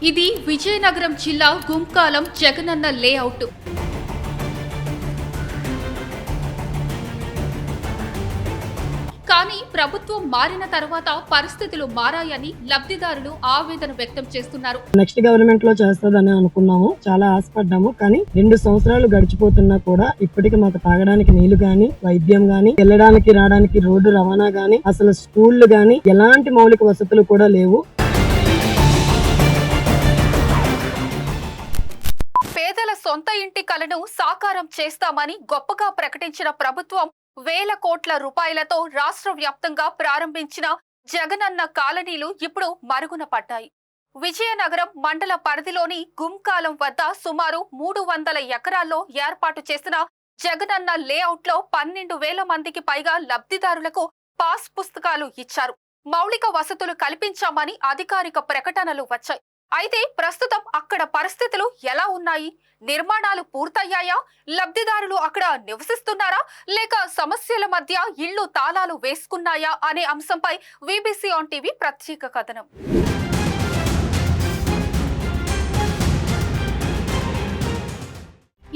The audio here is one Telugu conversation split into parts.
ఇది విజయనగరం జిల్లా గుంకాలం జగనన్న లేఅవుట్. కానీ ప్రభుత్వం మారిన తర్వాత పరిస్థితులు మారాయని లబ్ధిదారులు ఆవేదన వ్యక్తం చేస్తున్నారు. నెక్స్ట్ గవర్నమెంట్ లో చేస్తుందని అనుకున్నాము, చాలా ఆశపడ్డాము. కానీ 2 సంవత్సరాలు గడిచిపోతున్నా కూడా ఇప్పటికి మాకు తాగడానికి నీళ్లు గాని, వైద్యం గాని, వెళ్ళడానికి రావడానికి రోడ్డు రవాణా గాని, అసలు స్కూళ్లు గాని ఎలాంటి మౌలిక వసతులు కూడా లేవు. పేదల సొంత ఇంటి కలను సాకారం చేస్తామని గొప్పగా ప్రకటించిన ప్రభుత్వం వేల కోట్ల రూపాయలతో రాష్ట్ర వ్యాప్తంగా ప్రారంభించిన జగనన్న కాలనీలు ఇప్పుడు మరుగున పడ్డాయి. విజయనగరం మండల పరిధిలోని గుంకాలం వద్ద సుమారు 300 ఎకరాల్లో ఏర్పాటు చేసిన జగనన్న లేఅవుట్లో 12,000 మందికి పైగా లబ్ధిదారులకు పాస్ పుస్తకాలు ఇచ్చారు. మౌలిక వసతులు కల్పించామని అధికారిక ప్రకటనలు వచ్చాయి. అయితే ప్రస్తుతం అక్కడ పరిస్థితులు ఎలా ఉన్నాయి? నిర్మాణాలు పూర్తయ్యాయా? లబ్ధిదారులు అక్కడ నివసిస్తున్నారా, లేక సమస్యల మధ్య ఇళ్లు తాళాలు వేసుకున్నాయా అనే అంశంపై వీబీసీ ఆన్ టీవీ ప్రత్యేక కథనం.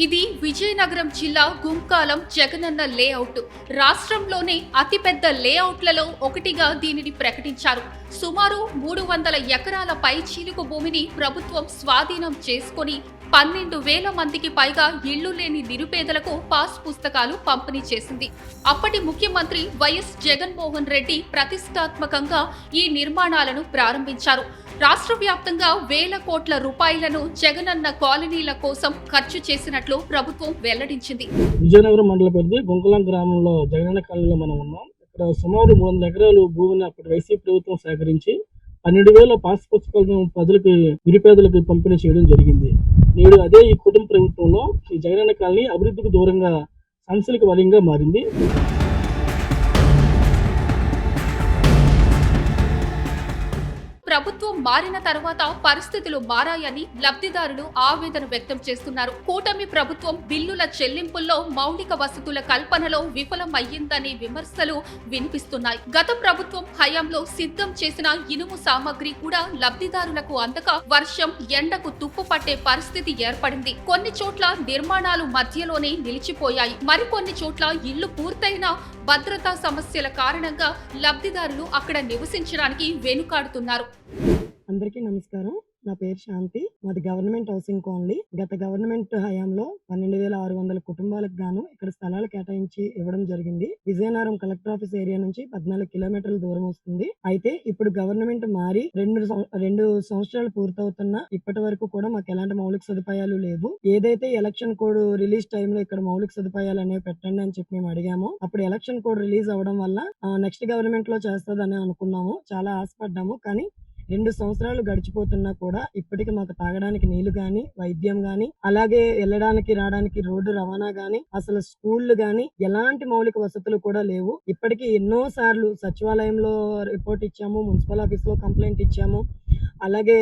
ఇది విజయనగరం జిల్లా గుంకాలం జగనన్న లేఅవుట్. రాష్ట్రంలోనే అతిపెద్ద లేఅవుట్లలో ఒకటిగా దీనిని ప్రకటించారు. సుమారు 300 ఎకరాల పై చీలుకు భూమిని ప్రభుత్వం స్వాధీనం చేసుకుని 12,000 మందికి పైగా ఇళ్లు లేని నిరుపేదలకు పాస్ పుస్తకాలు పంపిణీ చేసింది. అప్పటి ముఖ్యమంత్రి వైఎస్ జగన్మోహన్ రెడ్డి ప్రతిష్టాత్మకంగా ఈ నిర్మాణాలను ప్రారంభించారు. రాష్ట్ర వ్యాప్తంగా వేల కోట్ల రూపాయలను జగనన్న కాలనీల కోసం ఖర్చు చేసినట్లు ప్రభుత్వం వెల్లడించింది. విజయనగరం మండల పరిధి గుంకలం గ్రామంలో జగనన్న కాలనీలో మనం ఉన్నాం. ఇక్కడ సుమారు 300 ఎకరాలు భూమిని అప్పటి వైసీపీ ప్రభుత్వం సేకరించి 12,000 పాస్ పుస్తకాలను ప్రజలకి, నిరుపేదలకు పంపిణీ చేయడం జరిగింది. నేడు అదే ఈ కుటుంబ ప్రభుత్వంలో ఈ జగనన్న కాలనీ అభివృద్ధికి దూరంగా సంస్థలకు వలంగా మారింది. ప్రభుత్వం మారిన తర్వాత పరిస్థితులు మారాయని లబ్ధిదారులు ఆవేదన వ్యక్తం చేస్తున్నారు. కూటమి ప్రభుత్వం బిల్లుల చెల్లింపుల్లో మౌలిక వసతుల కల్పనలో విఫలమయ్యిందనే విమర్శలు వినిపిస్తున్నాయి. గత ప్రభుత్వం హయాంలో సిద్ధం చేసిన ఇనుము సామాగ్రి కూడా లబ్ధిదారులకు అందక వర్షం, ఎండకు తుప్పు పట్టే పరిస్థితి ఏర్పడింది. కొన్ని చోట్ల నిర్మాణాలు మధ్యలోనే నిలిచిపోయాయి. మరికొన్ని చోట్ల ఇళ్లు పూర్తయినా భద్రతా సమస్యల కారణంగా లబ్ధిదారులు అక్కడ నివసించడానికి వెనుకాడుతున్నారు. అందరికీ నమస్కారం. నా పేరు శాంతి. మాది గవర్నమెంట్ హౌసింగ్ కాలనీ. గత గవర్నమెంట్ హయాంలో 12,600 కుటుంబాలకు గాను ఇక్కడ స్థలాలు కేటాయించి ఇవ్వడం జరిగింది. విజయనగరం కలెక్టర్ ఆఫీస్ ఏరియా నుంచి 14 కిలోమీటర్ల దూరం వస్తుంది. అయితే ఇప్పుడు గవర్నమెంట్ మారి 2 సంవత్సరాలు పూర్తవుతున్నా ఇప్పటి వరకు కూడా మాకు ఎలాంటి మౌలిక సదుపాయాలు లేవు. ఏదైతే ఎలక్షన్ కోడ్ రిలీజ్ టైంలో ఇక్కడ మౌలిక సదుపాయాలు అనేవి పెట్టండి అని చెప్పి మేము అడిగాము. అప్పుడు ఎలక్షన్ కోడ్ రిలీజ్ అవ్వడం వల్ల నెక్స్ట్ గవర్నమెంట్ లో చేస్తుందని అనుకున్నాము, చాలా ఆశపడ్డాము. కానీ 2 సంవత్సరాలు గడిచిపోతున్నా కూడా ఇప్పటికి మాకు తాగడానికి నీళ్లు గాని, వైద్యం గాని, అలాగే వెళ్ళడానికి రావడానికి రోడ్డు రవాణా గాని, అసలు స్కూళ్లు గాని ఎలాంటి మౌలిక వసతులు కూడా లేవు. ఇప్పటికి ఎన్నో సార్లు సచివాలయంలో రిపోర్ట్ ఇచ్చాము, మున్సిపల్ ఆఫీస్ లో కంప్లైంట్ ఇచ్చాము, అలాగే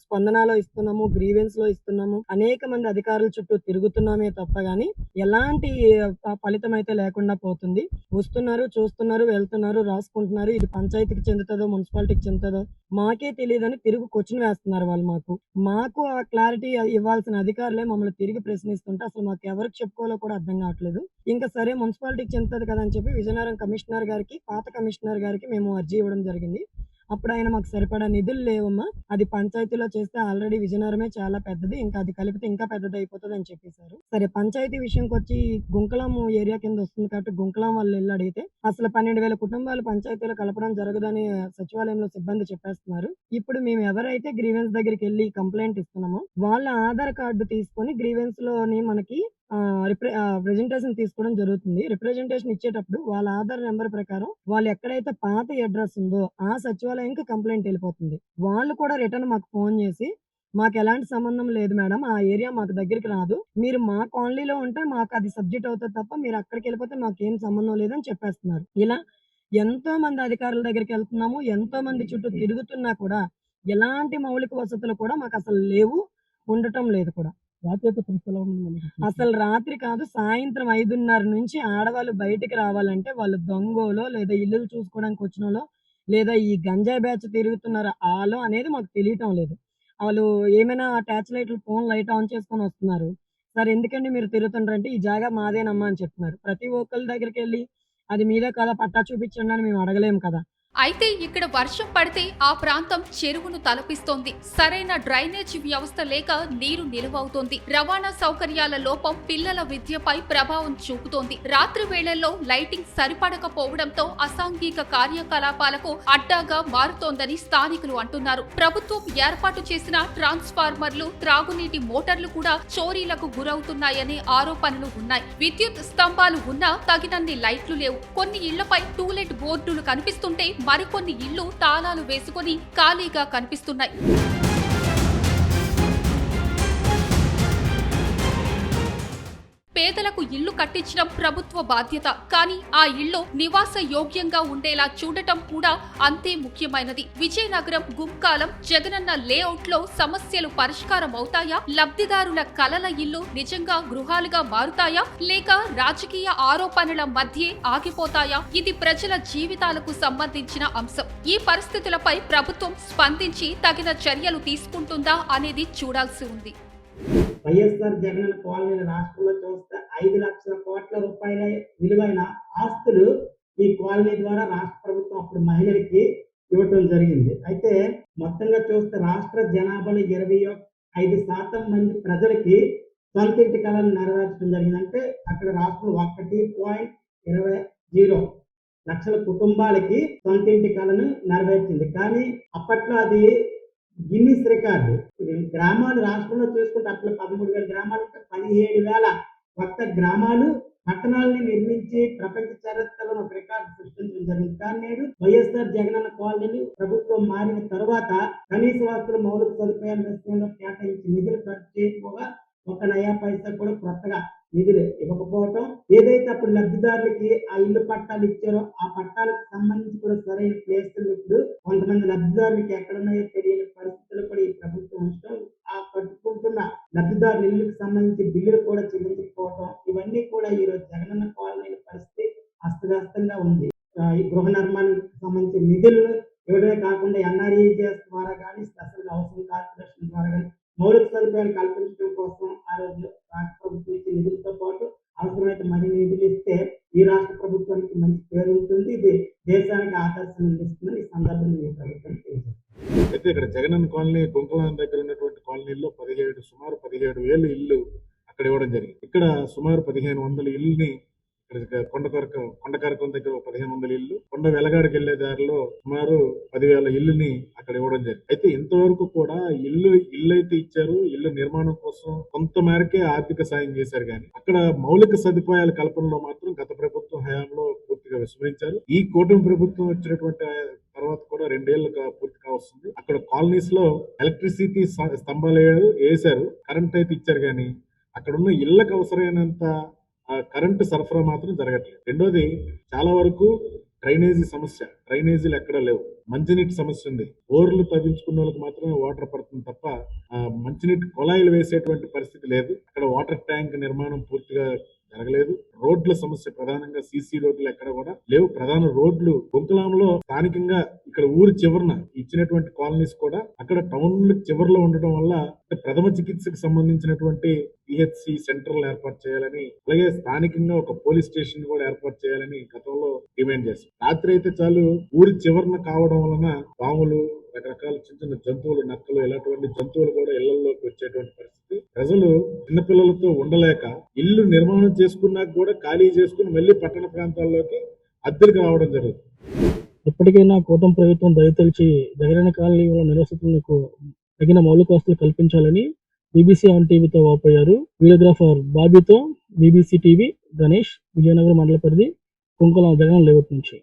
స్పందనలో ఇస్తున్నాము, గ్రీవెన్స్ లో ఇస్తున్నాము. అనేక మంది అధికారుల చుట్టూ తిరుగుతున్నామే తప్ప గాని ఎలాంటి ఫలితం అయితే లేకుండా పోతుంది. వస్తున్నారు, చూస్తున్నారు, వెళ్తున్నారు, రాసుకుంటున్నారు. ఇది పంచాయతీకి చెందుతుందో మున్సిపాలిటీకి చెందుతుందో మాకే తెలియదని తిరుగు క్వశ్చన్ వేస్తున్నారు వాళ్ళు. మాకు ఆ క్లారిటీ ఇవ్వాల్సిన అధికారులే మమ్మల్ని తిరిగి ప్రశ్నిస్తుంటే అసలు మాకు ఎవరికి చెప్పుకోవాలో కూడా అర్థం కావట్లేదు. ఇంకా సరే మున్సిపాలిటీకి చెందుతుంది కదా అని చెప్పి విజయనగరం కమిషనర్ గారికి, పాత కమిషనర్ గారికి మేము అర్జీ ఇవ్వడం జరిగింది. అప్పుడు ఆయన మాకు సరిపడా నిధులు లేవమ్మా, అది పంచాయతీలో చేస్తే ఆల్రెడీ విజయనగరమే చాలా పెద్దది, ఇంకా అది కలిపితే ఇంకా పెద్దది అయిపోతుంది అని చెప్పేశారు. సరే పంచాయతీ విషయంకి వచ్చి గుంకలం ఏరియా కింద వస్తుంది కాబట్టి గుంకలం వాళ్ళు వెళ్ళి అడిగితే అసలు 12,000 కుటుంబాలు పంచాయతీలో కలపడం జరగదని సచివాలయంలో సిబ్బంది చెప్పేస్తున్నారు. ఇప్పుడు మేము ఎవరైతే గ్రీవెన్స్ దగ్గరికి వెళ్ళి కంప్లైంట్ ఇస్తున్నామో వాళ్ళ ఆధార్ కార్డు తీసుకొని గ్రీవెన్స్ లోని మనకి ప్రెజెంటేషన్ తీసుకోవడం జరుగుతుంది. రిప్రజెంటేషన్ ఇచ్చేటప్పుడు వాళ్ళ ఆధార్ నెంబర్ ప్రకారం వాళ్ళు ఎక్కడైతే పాత అడ్రస్ ఉందో ఆ సచివాలయంకి కంప్లైంట్ వెళ్ళిపోతుంది. వాళ్ళు కూడా రిటర్న్ మాకు ఫోన్ చేసి మాకు ఎలాంటి సంబంధం లేదు మేడం, ఆ ఏరియా మాకు దగ్గరికి రాదు, మీరు మా కాలనీలో ఉంటే మాకు అది సబ్జెక్ట్ అవుతుంది తప్ప మీరు అక్కడికి వెళ్ళిపోతే మాకేం సంబంధం లేదని చెప్పేస్తున్నారు. ఇలా ఎంతో మంది అధికారుల దగ్గరికి వెళ్తున్నాము, ఎంతో మంది చుట్టూ తిరుగుతున్నా కూడా ఎలాంటి మౌలిక వసతులు కూడా మాకు అసలు లేవు, ఉండటం లేదు కూడా. అసలు రాత్రి కాదు, సాయంత్రం 5:30 నుంచి ఆడవాళ్ళు బయటికి రావాలంటే వాళ్ళు దొంగలో లేదా ఇల్లులు చూసుకోవడానికి వచ్చినలో లేదా ఈ గంజాయి బ్యాచ్ తిరుగుతున్నారా ఆలో అనేది మాకు తెలియటం లేదు. వాళ్ళు ఏమైనా ట్యాచ్ లైట్లు ఫోన్ లైట్ ఆన్ చేసుకొని వస్తున్నారు. సార్ ఎందుకండి మీరు తిరుగుతుండ్రంటే, ఈ జాగా మాదేనమ్మా అని చెప్తున్నారు. ప్రతి ఒక్కళ్ళ దగ్గరికెళ్ళి అది మీదే కదా పట్టా చూపించండి అని మేము అడగలేము కదా! అయితే ఇక్కడ వర్షం పడితే ఆ ప్రాంతం చెరువును తలపిస్తోంది. సరైన డ్రైనేజ్ వ్యవస్థ లేక నీరు నిలువవుతోంది. రవాణా సౌకర్యాల లోపం పిల్లల విద్యపై ప్రభావం చూపుతోంది. రాత్రి వేళల్లో లైటింగ్ సరిపడకపోవడంతో అసాంఘిక కార్యకలాపాలకు అడ్డాగా మారుతోందని స్థానికులు అంటున్నారు. ప్రభుత్వం ఏర్పాటు చేసిన ట్రాన్స్ఫార్మర్లు, త్రాగునీటి మోటార్లు కూడా చోరీలకు గురవుతున్నాయనే ఆరోపణలు ఉన్నాయి. విద్యుత్ స్తంభాలు ఉన్నా తగినన్ని లైట్లు లేవు. కొన్ని ఇళ్లపై టూలెట్ బోర్డులు కనిపిస్తుంటే మరికొన్ని ఇళ్లు తాళాలు వేసుకొని ఖాళీగా కనిపిస్తున్నాయి. పేదలకు ఇల్లు కట్టించడం ప్రభుత్వ బాధ్యత. కానీ ఆ ఇల్లు నివాస యోగ్యంగా ఉండేలా చూడటం కూడా అంతే ముఖ్యమైనది. విజయనగరం, గుంకాలం, జగనన్న లేఅవుట్ లో సమస్యలు పరిష్కారం అవుతాయా? లబ్ధిదారుల కలల ఇల్లు నిజంగా గృహాలుగా మారుతాయా? లేక రాజకీయ ఆరోపణల మధ్య ఆగిపోతాయా? ఇది ప్రజల జీవితాలకు సంబంధించిన అంశం. ఈ పరిస్థితులపై ప్రభుత్వం స్పందించి తగిన చర్యలు తీసుకుంటుందా అనేది చూడాల్సి ఉంది. వైఎస్ఆర్ జగనన్న కాలనీల రాష్ట్రంలో చూస్తే 5 లక్షల కోట్ల రూపాయల విలువైన ఆస్తులు ఈ కాలనీ ద్వారా రాష్ట్ర ప్రభుత్వం అప్పుడు మహిళలకి ఇవ్వటం జరిగింది. అయితే మొత్తంగా చూస్తే రాష్ట్ర జనాభాలో 25% మంది ప్రజలకి సొంత ఇంటి కళను నెరవేర్చడం జరిగింది. అంటే అక్కడ రాష్ట్రం 1.20 లక్షల కుటుంబాలకి సొంత ఇంటి కళను నెరవేర్చింది. కానీ అప్పట్లో అది గిన్నిస్ రికార్డు. గ్రామాలు రాష్ట్రంలో చూసుకుంటే అట్లా 13,000 గ్రామాలు, 17,000 కొత్త గ్రామాలు, పట్టణాలని నిర్మించి ప్రపంచ చరిత్రలో ఒక రికార్డు సృష్టించడం జరిగింది. కానీ నేడు వైఎస్ఆర్ జగనన్న కాలనీలు ప్రభుత్వం మారిన తర్వాత కనీస వసతుల మౌలిక సదుపాయాల విషయంలో కేటాయించి నిధులు ఖర్చు చేయకపోగా ఒక నయా పైసా కూడా కొత్తగా నిధులు ఇవ్వకపోవటం, ఏదైతే అప్పుడు లబ్ధిదారులకి ఆ ఇల్లు పట్టాలు ఇచ్చారో ఆ పట్టాలకు సంబంధించి కూడా సరైన ప్లేసులు ఇప్పుడు కొంతమంది లబ్ధిదారులకి ఎక్కడున్నాయో తెలియని పరిస్థితులు కూడా ఈ ప్రభుత్వం ఉంచడం, ఆ కట్టుకుంటున్న లబ్ధిదారుల ఇళ్ళకి సంబంధించి బిల్లులు కూడా చెల్లించకపోవటం, ఇవన్నీ కూడా ఈ రోజు జగనన్న కాలనీల పరిస్థితి అస్తవ్యస్తంగా ఉంది. ఈ గృహ నిర్మాణానికి సంబంధించిన నిధులను ఇవ్వడమే కాకుండా ఎన్ఆర్ఈజీఎస్ ద్వారా కానీ, స్పెషల్ హౌసింగ్ కార్పొరేషన్ ద్వారా కానీ మౌలిక సదుపాయాలు కల్పించడం కోసం ఆ రోజు రాష్ట్ర ప్రభుత్వం ఇచ్చే నిధులతో పాటు అవసరమైతే మరిన్ని నిధులు ఇస్తే ఈ రాష్ట్ర ప్రభుత్వానికి మంచి పేరు ఉంటుంది. ఇది దేశానికి ఆదర్శం ఇస్తుందని ఈ సందర్భంగా ఈ ప్రభుత్వం తెలియజేస్తుంది. అయితే ఇక్కడ జగనన్న కాలనీ, గుంకలాం దగ్గర ఉన్నటువంటి కాలనీల్లో సుమారు 17,000 ఇల్లు అక్కడ ఇవ్వడం జరిగింది. ఇక్కడ సుమారు 1,500 ఇల్లుని ఇక్కడ కొండకరకం దగ్గర 1,500 ఇల్లు, కొండ వెలగాడికి వెళ్లే దారిలో సుమారు 10,000 ఇల్లుని అక్కడ ఇవ్వడం జరిగింది. అయితే ఇంతవరకు కూడా ఇల్లు అయితే ఇచ్చారు, ఇల్లు నిర్మాణం కోసం కొంత మేరకే ఆర్థిక సాయం చేశారు. కానీ అక్కడ మౌలిక సదుపాయాల కల్పనలో మాత్రం గత ప్రభుత్వం హయాంలో పూర్తిగా విస్మరించారు. ఈ కూటమి ప్రభుత్వం వచ్చినటువంటి తర్వాత కూడా 2 ఏళ్లు పూర్తి కావస్తుంది. అక్కడ కాలనీస్ లో ఎలక్ట్రిసిటీ స్తంభాలు వేశారు, కరెంట్ అయితే ఇచ్చారు. కానీ అక్కడ ఉన్న ఇళ్లకు అవసరమైనంత కరెంటు సరఫరా మాత్రం జరగట్లేదు. రెండోది, చాలా వరకు డ్రైనేజీలు ఎక్కడ లేవు. మంచినీటి సమస్య ఉంది. బోర్లు తవ్వించుకున్న వాళ్ళకి మాత్రమే వాటర్ పడుతుంది తప్ప మంచినీటి కుళాయిలు వేసేటువంటి పరిస్థితి లేదు. అక్కడ వాటర్ ట్యాంక్ నిర్మాణం పూర్తిగా జరగలేదు. రోడ్ల సమస్య, ప్రధానంగా సీసీ రోడ్లు ఎక్కడ కూడా లేవు. ప్రధాన రోడ్లు గుంకలాంలో స్థానికంగా ఇక్కడ ఊరి చివరన ఇచ్చినటువంటి కాలనీస్ కూడా అక్కడ టౌన్ చివరిలో ఉండటం వల్ల ప్రథమ చికిత్సకు సంబంధించినటువంటి పిహెచ్సి సెంటర్లు ఏర్పాటు చేయాలని, అలాగే స్థానికంగా ఒక పోలీస్ స్టేషన్ కూడా ఏర్పాటు చేయాలని గతంలో డిమాండ్ చేశారు. రాత్రి అయితే చాలు ఊరి చివరన కావడం వలన పాములు, రకరకాల చిన్న చిన్న జంతువులు, నక్కలు, ఇలాంటి జంతువులు కూడా ఇళ్లలోకి వచ్చేటువంటి పరిస్థితి. ప్రజలు చిన్నపిల్లలతో ఉండలేక ఇల్లు నిర్మాణం చేసుకున్నాక కూడా ఖాళీ చేసుకుని మళ్ళీ పట్టణ ప్రాంతాల్లోకి అద్దెలకు రావడం జరుగుతుంది. ఇప్పటికైనా కూటమి ప్రభుత్వం దయతలిచి జగనన్న కాలనీలో నివాసితులకు తగిన మౌలిక వసతులు కల్పించాలని బీబీసీ ఆన్ టీవీతో వాపోయారు. వీడియోగ్రాఫర్ బాబీతో బీబీసీ టీవీ గణేష్, విజయనగరం మండల పరిధి, కుంకుల జగన్ లేఅవుట్ నుంచి.